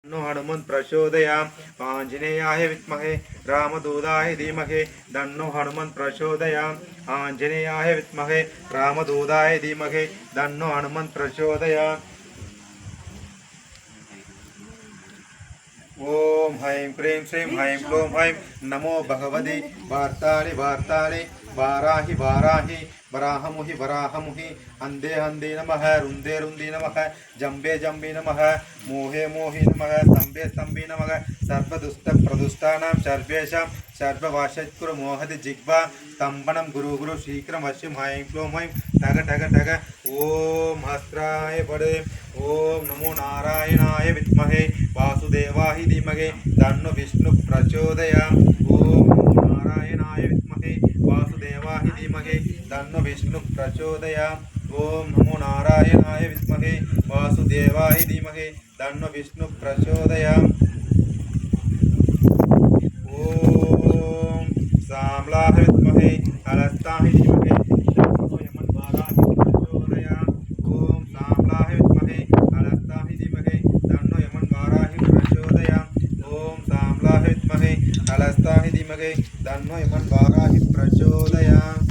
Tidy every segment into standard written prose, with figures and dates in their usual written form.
No Hanuman प्रचोदयात् आञ्जनेयाय विद्महे रामदूताय धीमहि तन्नो हनुमन् प्रचोदयात् आञ्जनेयाय विद्महे रामदूताय धीमहि तन्नो हनुमन् प्रचोदयात्। ओम हैं क्रीं श्रीं हैं क्लों हैं नमो भगवते वार्ताले वार्ताले वाराहि वाराहि वराहमुहि वराहमुहि अन्धे अन्धे नमः रुन्दे रुन्दे नमः जम्बे जम्बे नमः मोहे मोहे नमः स्तम्भे स्तम्भे नमः सर्वदुष्टप्रदुष्टानां सर्वेषां सर्ववाशत्कुरु मोहति जिह्वा स्तम्भनं गुरु गुरु शीघ्रमश्यं हैं क्लों हैं ठग ठग ठग ओम हस्त्राय पडे ओम नमो नारायणाय विद्महे वासुदेवाय धीमहि तन्नो विष्णु प्रचोदयात्। ओम नमो नारायणाय विद्महे वासुदेवाय धीमहि तन्नो विष्णु प्रचोदयात्। ओम नमो नारायणाय विद्महे वासुदेवाय धीमहि तन्नो विष्णु प्रचोदयात्। ओम शामलाय विद्महे अलस्ताय धीमहि तन्नो यमन्वाराय प्रचोदयात्। ओम शामलाय विद्महे अलस्ताय धीमहि तन्नो यमन्वाराय प्रचोदयात्। ओम शामलाय विद्महे अलस्ताय धीमहि तन्नो यमन्वाराय प्रचोदयात्।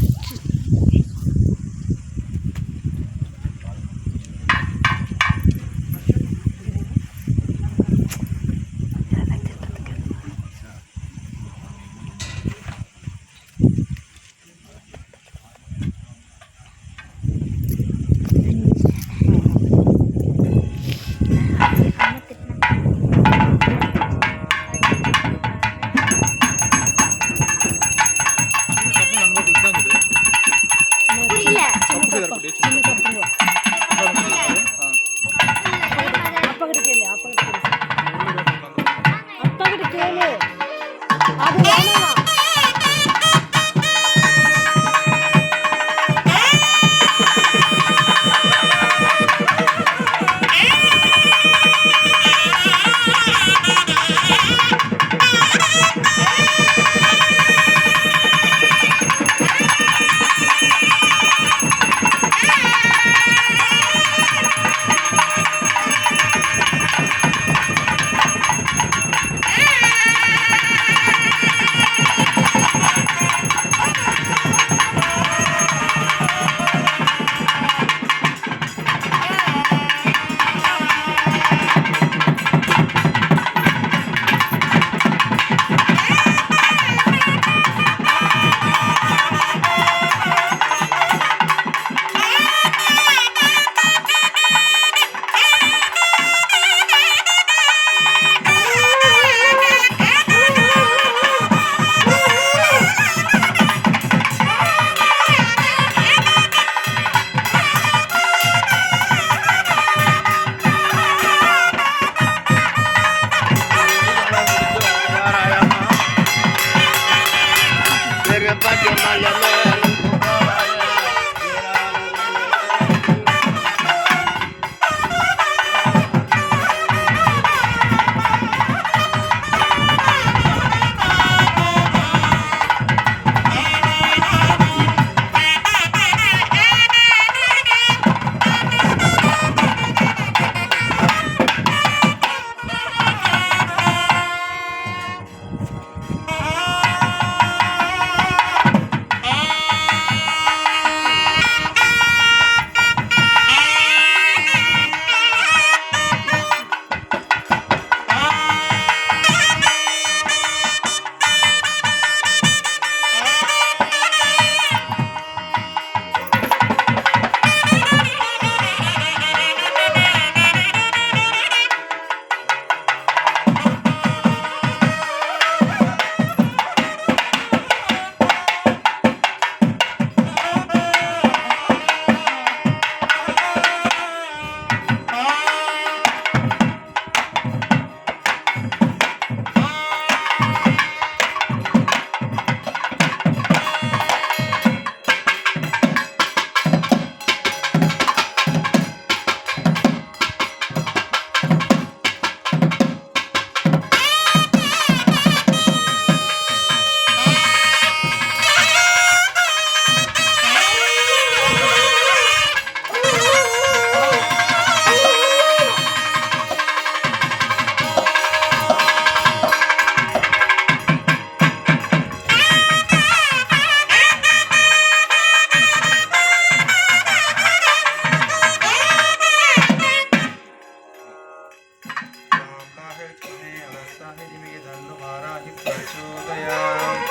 विद्महे हलास्ताय धीमहि तन्नो वाराहि प्रचोदयात्।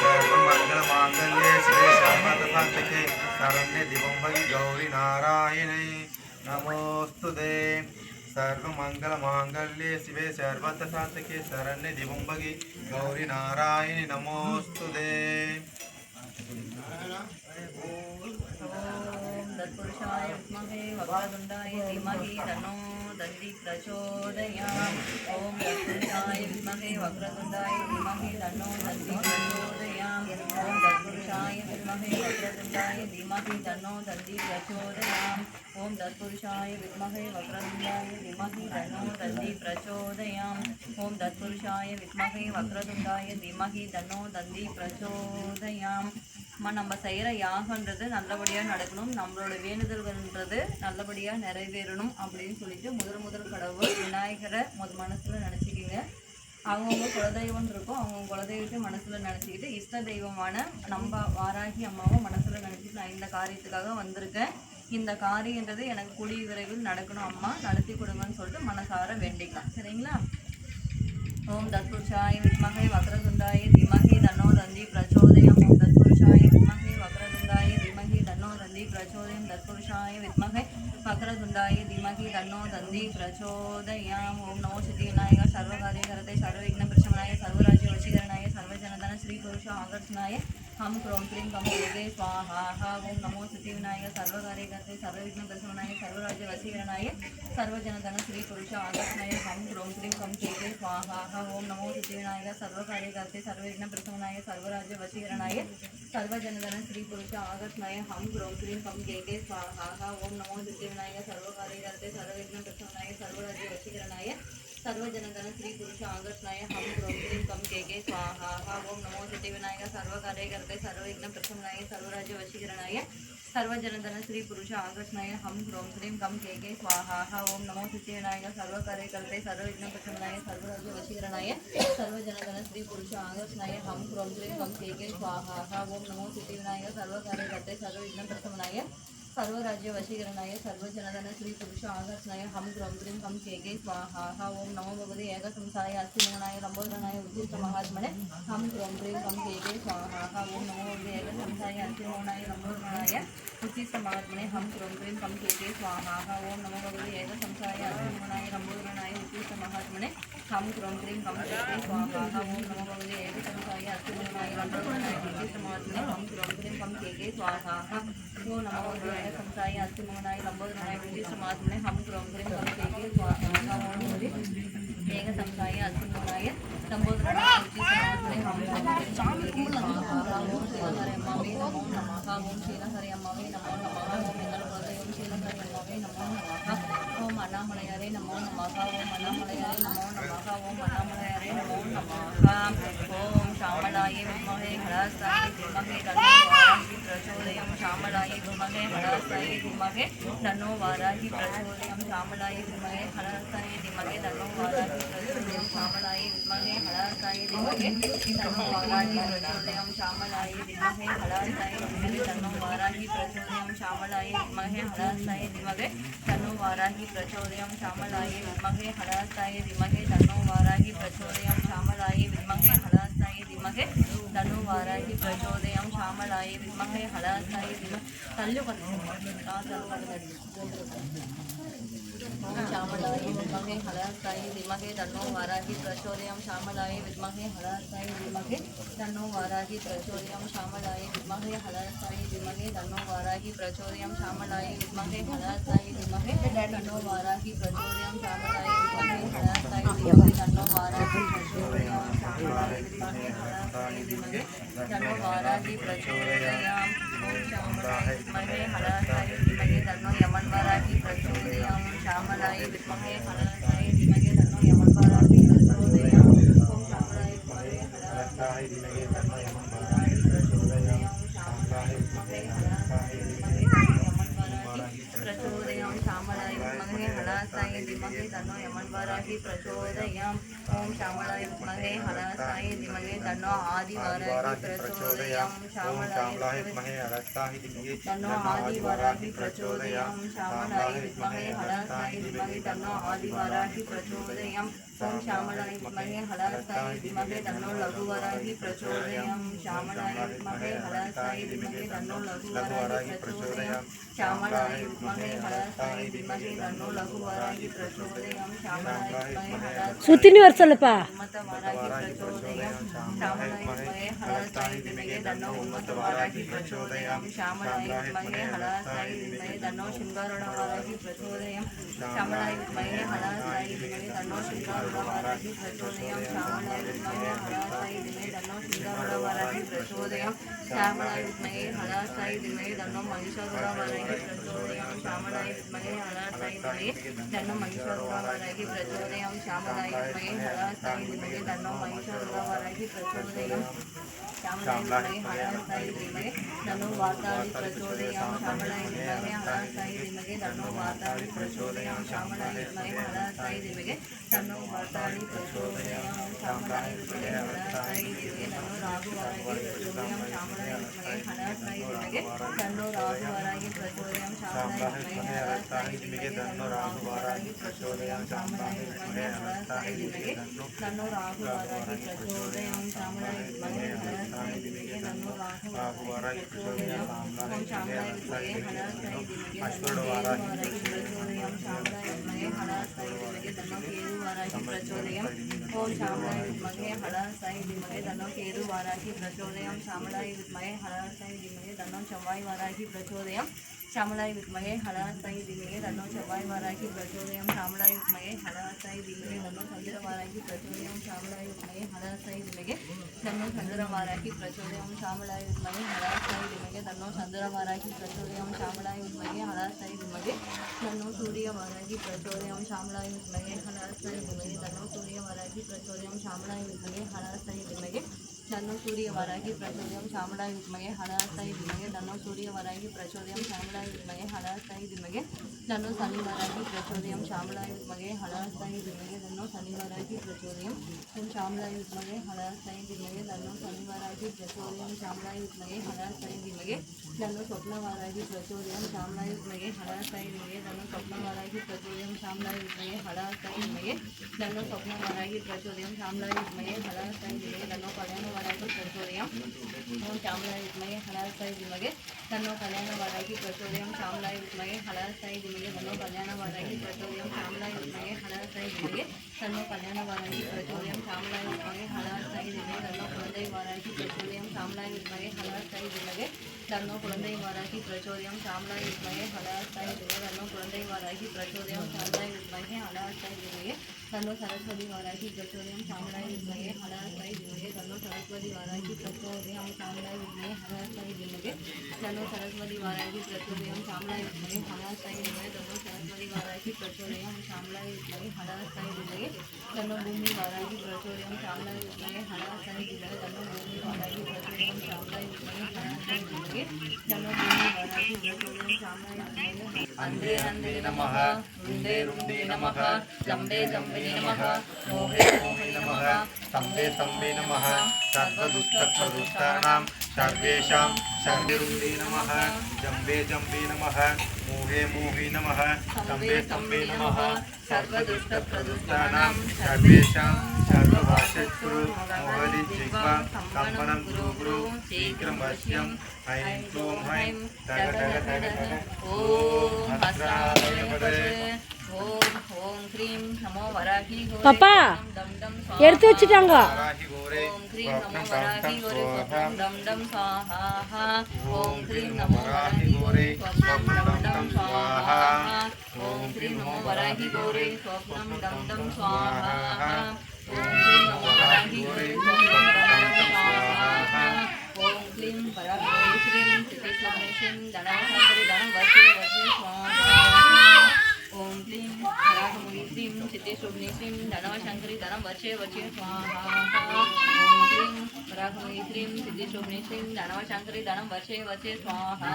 सर्वमङ्गलमाङ्गल्ये शिवे सर्वार्थसाधिके शरण्ये त्र्यम्बके गौरी नारायणे नमोस्तुते। सर्वमङ्गलमाङ्गल्ये शिवे सर्वार्थसाधिके शरण्ये त्र्यम्बके गौरी नारायणे नमोस्तुते। तत्पुरुषाय विद्महे वक्रतुण्डाय धीमहि तन्नो दन्ति प्रचोदयात्। ॐ तत्पुरुषाय विद्महे वक्रतुण्डाय धीमहि तन्नो दन्ति प्रचोदयात्। ॐ तत्पुरुषाय विद्महे वक्रतुण्डाय धीमहि तन्नो दन्ति प्रचोदयात्। ॐ तत्पुरुषाय विद्महे वक्रतुण्डाय धीमहि तन्नो दन्ति प्रचोदयात्। ॐ तत्पुरुषाय विद्महे वक्रतुण्डाय धीमहि तन्नो दन्ति प्रचोदयात्. நம்ம செய்கிற யாகன்றது நல்லபடியாக நடக்கணும், நம்மளோட வேண்டுதல்கள்ன்றது நல்லபடியாக நிறைவேறணும் அப்படின்னு சொல்லிட்டு முதல் கடவுள் விநாயகரை மனசில் நினச்சிக்கிங்க. அவங்கவுங்க குலதெய்வம் இருக்கும், அவங்கவுங்க குலதெய்வத்தை மனசில் நினச்சிக்கிட்டு இஷ்ட தெய்வமான நம்ம வாராகி அம்மாவை மனசில் நினச்சிட்டு நான் இந்த காரியத்துக்காக வந்திருக்கேன், இந்த காரியன்றது எனக்கு கூடிய விரைவில் நடக்கணும், அம்மா நடத்தி கொடுங்கன்னு சொல்லிட்டு மனசார வேண்டிக்கலாம். சரிங்களா? ஓம் தத்புருஷாய வித்மஹே வக்ரதுண்டாய தீமஹி தன்னோ தந்தி பிரச்சோதயம். ஓம் தத்புருஷாய வித்மஹே வக்ரதுண்டாய தீமஹி தன்னோ தந்தி பிரச்சோதயம். தத்புருஷாய வித்மஹே வக்ரதுண்டாய தீமஹி தன்னோ தந்தி பிரச்சோதயம். ஓம் நமோ சித்தி விநாயக சர்வகாரியகரத்தை சர்வவிக்ன பிரசமனாய சர்வராஜ்ய வசீகரனாய சர்வஜனதன ஸ்ரீ புருஷ ஆகர்ஷனாய हम क्रों क्लीं कम देवे स्वाहा। ओम नमो सिद्धिविनायक सर्वकार्यकर्ते सर्वविघ्न प्रशमनाय सर्वराज्य वशीकरणाय सर्वजनधन श्री पुरुष आकर्षणाय हम क्रों क्लीं कम देवे स्वाहा। ओम नमो सिद्धिविनायक सर्वकार्यकर्ते सर्वविघ्न प्रशमनाय सर्वराज्य वशीकरणाय सर्वजनधन श्री पुरुष आकर्षणाय हम क्रों क्लीं कम देवे स्वाहा। ओम नमो सिद्धिविनायक सर्वकार्यकर्ते सर्वविघ्न प्रशमनाय सर्वराज्य वशीकरणाय सर्वजनधन श्री पुरुष आकर्षणाय हम क्रों क्लीं कम के स्वाहा। ओम नमो सिद्धिविनायक सर्वकार्यकर्ते सर्वविघ्न प्रशमनाय सर्वराज्य वशीकरणाय सर्वजनधन श्री पुरुष आकर्षणाय हम क्रों क्लीं कम के स्वाहा। ओम नमो सिद्धिविनायक सर्वकार्यकर्ते सर्वविघ्न प्रशमनाय सर्वराज्य वशीकरणाय सर्वजनधन श्री पुरुष आकर्षणाय हम क्रों क्लीं कम के स्वाहा। ओम नमो सिद्धिविनायक सर्वकार्यकर्ते सर्वविघ्न प्रशमनाय सर्वराज्य वशीकरणाय सर्वजनधन श्री पुरुष आकर्षणाय हम क्रों क्लीं कम के स्वाहा। ओम नमो भगवते एक संसाय अस्तिमोहनाय लंबोदरनाय उद्दिष्ट महात्मने हम क्रों क्लीं कम के स्वाहा। ओम नमो भगवते एक संसाय अस्तिमोहनाय लंबोदरनाय उद्दिष्ट महात्मने हम क्रों क्लीं कम के स्वाहा। ओम नमो भगवते एक संसाय अस्तिमोहनाय लंबोदरनाय उद्दिष्ट महात्मने हम क्रों क्लीं कम के स्वाहा। ओम नमो भगवते एक संसाय अस्तिमोहनाय लंबोदरनाय उद्दिष्ट महात्मने हम क्रों क्लीं कम के स्वाहा। ओम नमो संसाय अस्तिमोहनाय लंबोदरनाय उद्दिष्ट महात्मने हम क्रों क्लीं कम के स्वाहा। एक संसाय अस्तिमोहनाय लंबोदरनाय उद्दिष्ट महात्मने हम क्रों क्लीं कम के स्वाहा। ओम शीलहरे अम्मावे नमो नमः। ओम शीलहरे अम्मावे नमो नमः। ओम इंद्रपदे ओम शीलहरे अम्मावे नमो नमः। ओम अनामलयारे नमो नमः। ओम अनामलयारे नमो नमः। ओम अनामलयारे नमो नमः। ओम श्यामलाय विद्महे हलास्ताय धीमहि तन्नो वाराहि प्रचोदयात्। श्यामलाय विद्महे हलास्ताय धीमहि तन्नो वाराहि प्रचोदयात्। श्यामलाय विद्महे हलास्ताय धीमहि तन्नो वाराहि प्रचोदयात्। श्यामलाय विद्महे हलास्ताय धीमहि तन्नो वाराहि प्रचोदयात्। श्यामलाय विद्महे हलास्ताय धीमहि तन्नो वाराहि प्रचोदयात्। श्यामलाय विद्महे हलास्ताय धीमहि तन्नो वाराहि प्रचोदयात्। श्यामलाय विद्महे हलास्ताय धीमहि तन्नो वाराहि प्रचोदयात्। श्यामलाय विद्महे हलास्ताय धीमहि तन्नो वाराहि प्रचोदयात्। श्यामलाय विद्महे हलास्ताय धीमहि तल्लु श्यामलाय विद्महे हलास्ताय धीमहि तन्नो वाराहि प्रचोदयात्। श्यामलाय विद्महे हलास्ताय धीमहि तन्नो वाराहि प्रचोदयात्। श्यामलाय विद्महे हलास्ताय धीमहि तन्नो वाराहि प्रचोदयात्। श्यामलाय विद्महे हलास्ताय धीमहि तन्नो वाराहि प्रचोदयात्। श्यामलाय विद्महे हलास्ताय धीमहि तन्नो वाराहि प्रचोदयात्। श्यामलाय विद्महे हलास्ताय धीमहि तन्नो वाराहि प्रचोदयात्। ओम श्यामलाय विद्महे हलास्ताय धीमहि तन्नो यमन वाराहि प्रचोदयात्। श्यामलाय विद्महे हलास्ताय धीमहि तन्नो यमन वाराहि प्रचोदयात्। ओम श्यामलाय विद्महे हलास्ताय धीमहि तन्नो यमन वाराहि प्रचोदयात्। श्यामलाय विद्महे हलास्ताय धीमहि तन्नो यमन वाराहि प्रचोदयात्। श्यामलाय विद्महे हलास्ताय धीमहि तन्नो यमन वाराहि प्रचोदयाम् ॐ श्यामलाय विद्महे हलासाय धीमहि तन्नो आदिवराहि प्रचोदयाम् श्यामलाय विद्महे हलासाय धीमहि तन्नो आदिवराहि प्रचोदयाम् श्यामलाय विद्महे हलासाय धीमहि तन्नो आदिवराहि प्रचोदयाम् ॐ श्यामलाय विद्महे हलासाय धीमहि तन्नो लघुवराहि प्रचोदयाम् श्यामलाय विद्महे हलासाय धीमहि तन्नो लघुवराहि प्रचोदयाम् श्यामलाय विद्महे हलासाय धीमहि तन्नो लघुवराहि प्रचोदयाम् श्यामलाय विद्महे हलासाय சுத்தினி வர சொல்லுப்பா उन्मत्तवराहि प्रचोदयाम् श्यामलाय विद्महे हलासाय धीमहि तन्नो उन्मत्तवराहि प्रचोदयाम् श्यामलाय विद्महे हलासाय धीमहि तन्नो शृङ्गारुणवराहि प्रचोदयाम् श्यामलाय विद्महे हलासाय धीमहि तन्नो शृङ्गारुणवराहि प्रचोदयाम् श्यामलाय विद्महे हलासाय धीमहि तन्नो शृङ्गारुणवराहि प्रचोदयाम् श्यामलाय विद्महे हलासाय धीमहि तन्नो महिषासुरवराहि प्रचोदयाम् श्यामलाय विद्महे हलासाय धीमहि तन्नो महिषासुरवराहि प्रचोदयाम् श्यामलाय विद्महे हलासाय धीमहि तन्नो महिषासुरवराहि प्रचोदयाम् श्यामलाय विद्महे हलासाय धीमहि तन्नो वातावि प्रचोदयाम् श्यामलाय विद्महे हलासाय धीमहि तन्नो वातावि प्रचोदयाम् श्यामलाय विद्महे हलासाय धीमहि तन्नो वातावि प्रचोदयाम् श्यामलाय विद्महे हलासाय धीमहि तन्नो राघुवराहि प्रचोदयाम् श्यामलाय विद्महे हलासाय धीमहि तन्नो राघुवराहि प्रचोदयाम् श्यामलाय विद्महे हलासाय धीमहि तन्नो राघुवराहि प्रचोदयाम् श्यामलाय विद्महे हलासाय धीमहि तन्नो राघुवराहि प्रचोदयाम् श्यामलाय विद्महे हलासाय धीमहि तन्नो राघुवराहि प्रचोदयाम् ॐ श्यामलाय विद्महे हलासाय धीमहि तन्नो केतुवराहि प्रचोदयाम् श्यामलाय विद्महे हलासाय धीमहि तन्नो केतुवराहि प्रचोदयाम् ॐ श्यामलाय विद्महे हलासाय धीमहि तन्नो केतुवराहि प्रचोदयाम् श्यामलाय विद्महे हलासाय धीमहि तन्नो चवायवराहि प्रचोदयाम् श्यामलाय विद्महे हलासाय धीमहि तन्नो चवायवराहि प्रचोदयाम् श्यामलाय विद्महे हलासाय धीमहि तन्नो चंद्रवराहि प्रचोदयाम् श्यामलाय विद्महे हलासाय धीमहि तन्नो चंद्रवराहि प्रचोदयाम् श्यामलाय विद्महे हलासाय धीमहि तन्नो चंद्रवराहि प्रचोदयाम् श्यामलाय विद्महे हलासाय धीमहि तन्नो सूर्यवराहि प्रचोदयाम् श्यामलाय विद्महे हलासाय धीमहि तन्नो सूर्यवराहि प्रचोदयाम् श्यामलाय विद्महे हलासाय धीमहि तन्नो सूर्यवराहि प्रचोदयाम् श्यामलाय विद्महे हलासाय धीमहि तन्नो सूर्यवराहि प्रचोदयाम् श्यामलाय विद्महे हलासाय धीमहि तन्नो शनिवराहि प्रचोदयाम् श्यामलाय विद्महे हलासाय धीमहि तन्नो शनिवराहि प्रचोदयाम् ॐ श्यामलाय विद्महे हलासाय धीमहि तन्नो शनिवराहि प्रचोदयाम् श्यामलाय विद्महे हलासाय धीमहि तन्नो स्वप्नवराहि प्रचोदयाम् श्यामलाय विद्महे हलासाय धीमहि तन्नो स्वप्नवराहि प्रचोदयाम् श्यामलाय विद्महे हलासाय धीमहि तन्नो स्वप्नवराहि प्रचोदयाम् श्यामलाय विद्महे हलासाय धीमहि तन्नो कल्याणवराहि प्रचोदयाम् ॐ श्यामलाय विद्महे हलासाय धीमहि तन्नो कल्याणवराहि प्रचोदयाम् श्यामलाय विद्महे हलासाय धीमहि तन्नो कल्याणवराहि प्रचोदयाम् श्यामलाय विद्महे हलासाय धीमहि तन्नो कल्याणवराहि प्रचोदयाम् श्यामलाय विद्महे हलासाय धीमहि तन्नो कुलदैवराहि प्रचोदयाम् श्यामलाय विद्महे हलासाय धीमहि तन्नो कुलदैवराहि प्रचोदयाम् श्यामलाय विद्महे हलासाय धीमहि तन्नो कुलदैवराहि प्रचोदयाम् श्यामलाय विद्महे हलासाय धीमहि तन्नो सरस्वती वराहि प्रचोदयाम् श्यामलाय विद्महे हलासाय धीमहि तन्नो सरस्वती वराहि प्रचोदयाम् श्यामलाय विद्महे हलासाय धीमहि तन्नो सरस्वती वराहि प्रचोदयाम् श्यामलाय विद्महे हलासाय धीमहि तन्नो सरस्वती वराहि प्रचोदयाम् श्यामलाय विद्महे हलासाय धीमहि तन्नो भूमि वराहि प्रचोदयाम् श्यामलाय विद्महे हलासाय धीमहि तन्नो भूमि वराहि प्रचोदयाम् श्यामलाय विद्महे हलासाय धीमहि तन्नो भूमि वराहि प्रचोदयाम् श्यामलाय विद्महे अंधे अंधे नमः रुंदे रुंदे नमः जम्बे जम्बे नमः मोहे मोहे नमः तम्बे तम्बे नमः सर्वदुष्टप्रदुष्टानां सर्वेषां सर्वेरुंदे नमः जम्बे जम्बे नमः मोहे मोहे नमः तम्बे तम्बे नमः सर्वदुष्टप्रदुष्टानां सर्वेषां सर्वभाषत्सु मोहलिजिह्वा कम्पनं गुरु गुरु शीघ्रं वश्यं ऐं क्लों ऐं टग टग टग टग ॐ भद्राय पदे ஓம் ஓம் க்ரீம் நமோ வராகி கோரே பாப்பா டம் டம் எடுத்து வச்சிட்டாங்க ஓம் க்ரீம் நமோ வராகி கோரே டம் டம் ஸ்வாஹா ஓம் க்ரீம் நமோ வராகி கோரே ஸ்வப்னம் டம் டம் ஸ்வாஹா ஓம் க்ரீம் நமோ வராகி கோரே ஸ்வப்னம் டம் டம் ஸ்வாஹா ஓம் க்ரீம் நமோ வராகி கோரே ஸ்வப்னம் டம் டம் ஸ்வாஹா ஓம் க்ரீம் வராகி க்ரீம் சித்தி ஸ்வமேஷம் தனவசந்தரி தனம் வர்ஷே வர்ஷே ஸ்வாஹா ओम क्लीं वराहमुनि क्लीं सिद्धेश्वरिणी क्लीं धनवशंकरी धनं वर्षे वर्षे स्वाहा ओम क्लीं वराहमुनि क्लीं सिद्धेश्वरिणी क्लीं धनवशंकरी धनं वर्षे वर्षे स्वाहा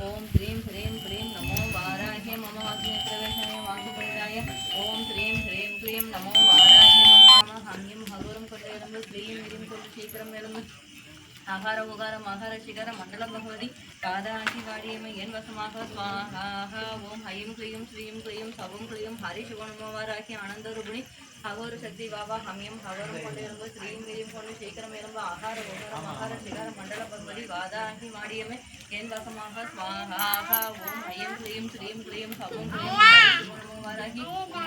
ओम क्लीं ह्रीं क्लीं नमो वाराह्ये मम वाग्मे प्रवेशाय वाग्देवताय ஏக்ஷாய ஓம் ஸ்ரீம் ஹ்ரீம் க்ளீம் நமோ வாராகி நமோ நம ஹம்யம் ஹகோரம் கொண்டு எழும்பு ஸ்ரீம் ஹ்ரீம் கொண்டு சீக்கிரம் எழும்பு ஆகார உகாரம் ஆகார சிகர மண்டல பகவதி பாதாங்கி வாடியமை என் வசமாக ஸ்வாஹா ஓம் ஹைம் க்ளீம் ஸ்ரீம் க்ளீம் சவும் க்ளீம் ஹரி சிவனுமாராகி ஆனந்த ரூபிணி ஹகோர சக்தி பாபா ஹம்யம் ஹகோரம் கொண்டு எழும்பு ஸ்ரீம் ஹ்ரீம் கொண்டு சீக்கிரம் எழும்பு ஆகார உகாரம் ஆகார சிகர மண்டல பகவதி பாதாங்கி வாடியமை என் வசமாக ஸ்வாஹா ஓம் ஹைம் க்ளீம் ஸ்ரீம் க்ளீம் சவும் க்ளீம் ஹரி சிவனுமாராகி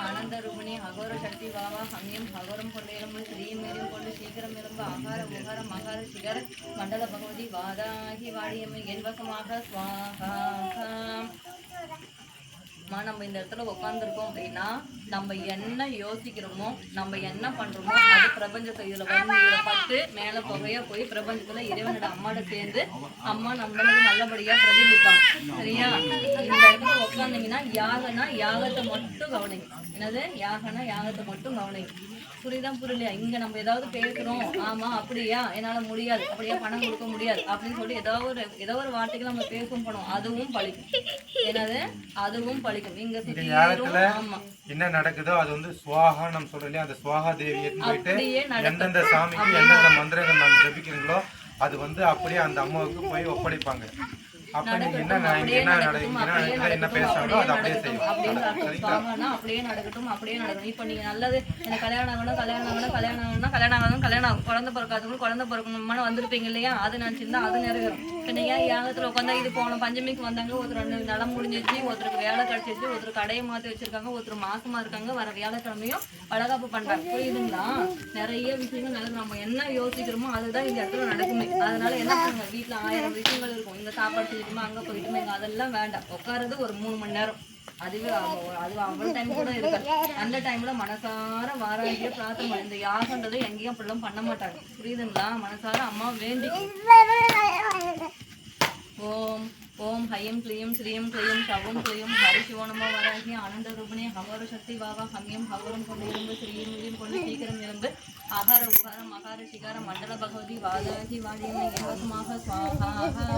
ஆனந்த ரூபிணி ஹகோர சக்தி பாபா ஹம்யம் ஹகோரம் கொண்டு எழும்பு ஸ்ரீம் ஹ்ரீம் கொண்டு சீக்கிரம் எழும்பு ஆகார உகாரம் ஆகார சிகர மண்டல பகவதி வாதாகி வாடியம்மை என் வசமாக ஸ்வாஹா நம்ம இந்த இடத்துல உட்காந்துருக்கோம் அப்படின்னா நம்ம என்ன யோசிக்கிறோமோ நம்ம என்ன பண்றோமோ அது பிரபஞ்சத்தை இதுல வந்து இதுல பட்டு மேல புகையா போய் பிரபஞ்சத்துல இறைவனோட அம்மாட சேர்ந்து அம்மா நம்மளுக்கு நல்லபடியா பிரதிபலிப்பாங்க. சரியா? இந்த இடத்துல உட்காந்தீங்கன்னா யாகனா யாகத்தை மட்டும் கவனிங்க. என்னது? யாகனா யாகத்தை மட்டும் கவனிங்க. புரியுதா புரியலையா? இங்க நம்ம ஏதாவது பேசுறோம், ஆமா அப்படியா என்னால முடியாது, அப்படியே பணம் கொடுக்க முடியாது அப்படின்னு சொல்லி ஏதோ ஒரு வார்த்தைக்கு நம்ம பேசும் பணம் அதுவும் பழிக்கும். என்னது? அதுவும் பழிக்கும். இங்க ஆமா என்ன நடக்குதோ அது வந்து சுவாகா நம்ம சொல்றோம் இல்லையா, அந்த சுவாகா தேவி போயிட்டு எந்தெந்த சாமிக்கு எந்தெந்த மந்திரங்கள் நம்ம ஜபிக்கிறீங்களோ அது வந்து அப்படியே அந்த அம்மாவுக்கு போய் ஒப்படைப்பாங்க. அப்ப நீங்க என்ன பேசுறாங்களோ அது அப்படியே செய்யும். அப்படியே நடக்கட்டும் அப்படியே நடக்கணும். இப்ப நீங்க நல்லது எனக்கு கல்யாணம் ஆகணும் குழந்தை பிறக்காதவங்க குழந்தை பிறக்கணும்னு வந்திருப்பீங்க இல்லையா, அது நினைச்சிருந்தா அது நிறைவேறும். நீங்க யாகத்துல உட்காந்தா இது போன பஞ்சமிக்கு வந்தாங்க, ஒருத்தர் நலம் முடிஞ்சிச்சு, ஒருத்தருக்கு வேலை கிடைச்சிச்சு, ஒருத்தர் கடையை மாத்தி வச்சிருக்காங்க, ஒருத்தர் மாசமா இருக்காங்க, வர வியாழக்கிழமையும் வளகாப்பு பண்றாங்க. புரியுதுங்களா? நிறைய விஷயங்கள் நல்லது. நம்ம என்ன யோசிக்கிறோமோ அதுதான் இந்த இடத்துல நடக்குமே. அதனால என்ன பண்ணுங்க, வீட்டுல 1000 விஷயங்கள் இருக்கும். இந்த சாப்பாடு அங்க போயிட்டுமே அதெல்லாம் வேண்டாம். உட்காரது ஒரு 3 மணி நேரம், அதுவே அது அவ்வளவு டைம் கூட இருக்காது. அந்த டைம்ல மனசார வாராகிய பிரார்த்தனை. இந்த யாகன்றது எங்கேயும் அப்படிலாம் பண்ண மாட்டாங்க. புரியுதுங்களா? மனசார அம்மா வேண்டி ஓம் ஓம் ஹையம் க்ளீம் ஸ்ரீம் க்ளீம் சவும் க்ளீம் ஹரி சிவனமோ வராகி ஆனந்த ரூபிணி ஹகோர சக்தி பாபா ஹம்யம் ஹகோரம் கொண்டு எலும்பு ஸ்ரீம் க்ளீம் கொண்டு சீக்கிரம் எலும்பு ஆகார உகாரம் மகார சிகார மண்டல பகவதி வாதாகி வாடியமை ஏகமாக ஸ்வாஹா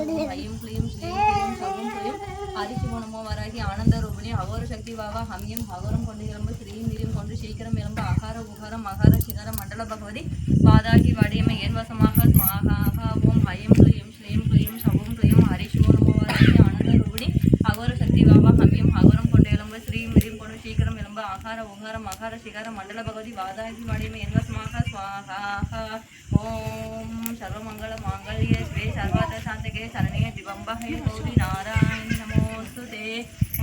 ஓம் ஹையம் க்ளீம் ஸ்ரீம் க்ளீம் சவும் க்ளீம் ஹரி சிவனமோ வராகி ஆனந்த ரூபிணி ஹகோர சக்தி பாபா ஹம்யம் ஹகோரம் கொண்டு எலும்பு ஸ்ரீம் க்ளீம் கொண்டு சீக்கிரம் எலும்பு ஆகார உகாரம் மகார சிகார மண்டல பகவதி வாதாகி வாடியமை ஏன் வசமாக ஸ்வாஹா ஓம் ஹையம் க்ளீம் ஸ்ரீம் க்ளீம் சவும் க்ளீம் ஹரி சிவனமோ ஆனந்த ரூபிணி ஹகோர சக்தி பாபா ஹம்யம் ஹகோரம் கொண்டு எலும்பு ஸ்ரீம் க்ளீம் கொண்டு சீக்கிரம் எலும்பு ஆகார உகாரம் மகார சிகார மண்டல பகவதி வாதாகி வாடியமை ஏன் வசமாக स्वाहा ओम सर्वमंगल मांगल्ये श्री सर्वार्थ साधके शरण्ये दिवंबहे गौरी नारायणी नमोस्तुते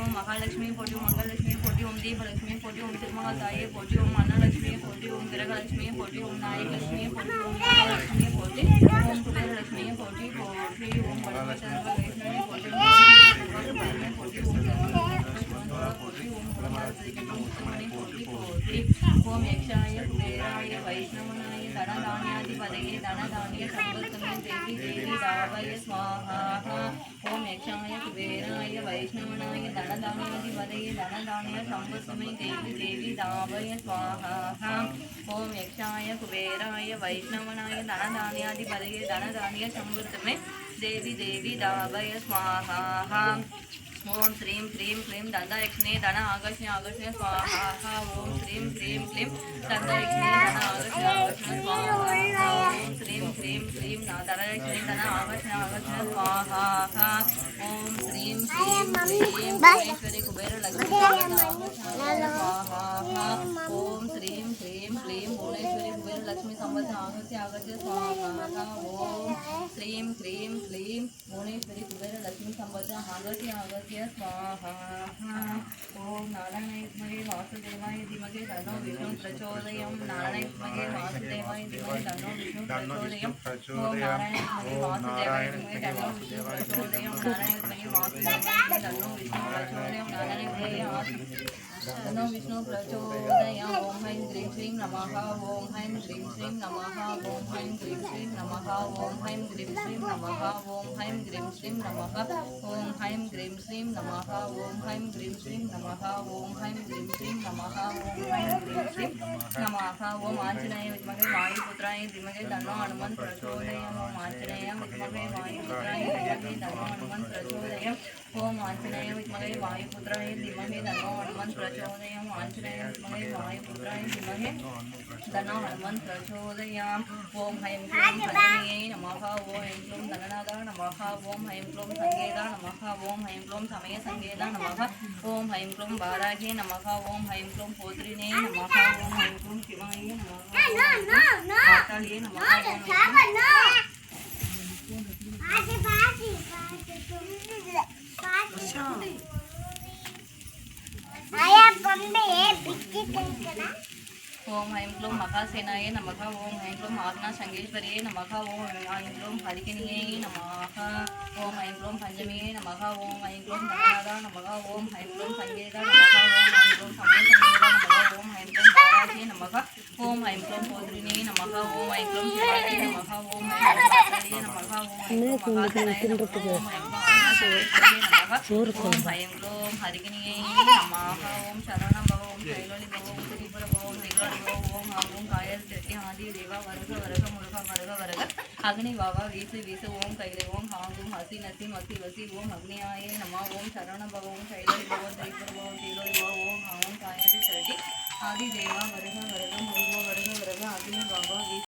ओम महालक्ष्मी पोटी मंगललक्ष्मी पोटी ओम दीपलक्ष्मी पोटी ओम तिरुमलाताये पोटी ओम अन्नलक्ष्मी पोटी ओम विरगलक्ष्मी पोटी ओम नायकलक्ष्मी पोटी ओम लक्ष्मी पोटी ओम कुबेरलक्ष्मी पोटी पोटी ओम वैष्णवी पोटी ओम यक्षाय कुबेराय वैष्णवनाय धनधान्याधिपतये धनधान्य संवर्धने देवी देवी दावय स्वाहा ओम यक्षाय कुबेराय वैष्णवनाय धनधान्याधिपतये धनधान्य संवर्धने देवी देवी दावय स्वाहा ओम यक्षाय कुबेराय वैष्णवनाय धनधान्याधिपतये धनधान्य संवर्धने देवी देवी दावय स्वाहा ओम श्रीं क्लीं क्लीं दंडयक्षिणे धन आगर्ष्य स्वाहा ओम श्रीं क्लीं क्लीं दंडयक्षिणे धन आगर्ष्य स्वाहा ओम श्रीं क्लीं क्लीं दंडयक्षिणे धन आगर्ष्य स्वाहा ओम श्रीं क्लीं क्लीं भुवनेश्वरी कुबेर लक्ष्मी स्वाहा ओम श्रीं क्लीं क्लीं भुवनेश्वरी कुबेर लक्ष्मी संवत्सर आगर्ष्य स्वाहा ओम श्रीं क्लीं क्लीं भुवनेश्वरी कुबेर लक्ष्मी संवत्सर आगर्ष्य स्वाहा ओम नारायणाय वासुदेवाय धीमहि तन्नो विष्णु प्रचोदयात् नारायणाय वासुदेवाय धीमहि तन्नो विष्णु प्रचोदयात् ओम नारायणाय वासुदेवाय धीमहि तन्नो विष्णु प्रचोदयात् नारायणाय वासुदेवाय तन्नो विष्णु प्रचोदयात् नारायणाय तन्नो विष्णु प्रचोदयात् ओम ऐं ह्रीं श्रीं नमः ओम ऐं ह्रीं श्रीं नमः ओम ऐं ह्रीं श्रीं नमः ओम ऐं ह्रीं श्रीं नमः ओम ऐं ह्रीं श्रीं नमः ओम ऐं ह्रीं श्रीं नमः ओम ऐं ह्रीं श्रीं नमः ओम ऐं ह्रीं श्रीं नमः ओम ऐं ह्रीं श्रीं नमः ओम आंजनेय विद्महे वायुपुत्राय धीमहि तन्नो हनुमन्त प्रचोदयात् ओम आंजनेय विद्महे वायुपुत्राय धीमहि तन्नो हनुमन्त प्रचोदयात् ओम आंजनेय विद्महे वायुपुत्राय धीमहि तन्नो हनुमन्त प्रचोदयात् आंजनेय विद्महे वायुपुत्राय धीमहि तन्नो हनुमन्त प्रचोदयात् ओम ऐं क्लीं हनुमते नमः ओम ऐं क्लीं गणनादा नमः ओम ऐं क्लीं संगेदा नमः ओम ऐं क्लीं समय संगेदा नमः ओम ऐं क्लीं वाराहे नमः ओम ऐं क्लीं पोत्रिणे नमः ओम ऐं क्लीं शिवाय नमः पाताले नमः ओम ऐं क्लीं महासेनाय नमः ओम ऐं क्लीं आग्नाशंगेश्वर्यै नमः ओम ऐं क्लीं हरिकिन्यै नमः ओम ऐं क्लीं पंचम्यै नमः ओम ऐं क्लीं गणनादा नमः ओम ऐं क्लीं संगेदा नमः ओम ऐं क्लीं समय संगेदा नमः ओम ऐं क्लीं वाराहे नमः ओम ऐं क्लीं पोत्रिणे नमः ओम ऐं क्लीं शिवाय नमः ओम ऐं क्लीं पाताले नमः ओम ऐं क्लीं महासेनाय नमः ओम ऐं क्लीं आग्नाशंगेश्वर्यै नमः ओम ऐं क्लीं हरिकिन्यै नमः ओम शरणं भव ओम शैलोलि भव ओम त्रिपुर भव ओम विग्रह भव ओम ओम कायल चट्टी आदि देवा वर्ग वर्ग मुर्ग वर्ग वर्ग अग्नि बाबा वीस वीस ओम कैले ओम हांगुम हसी नसी मसी वसी ओम अग्नियाय नमः ओम शरणं भव ओम शैलोलि भव ओम त्रिपुर भव ओम तिलोलि भव ओम ओम कायल चट्टी आदि देवा वर्ग वर्ग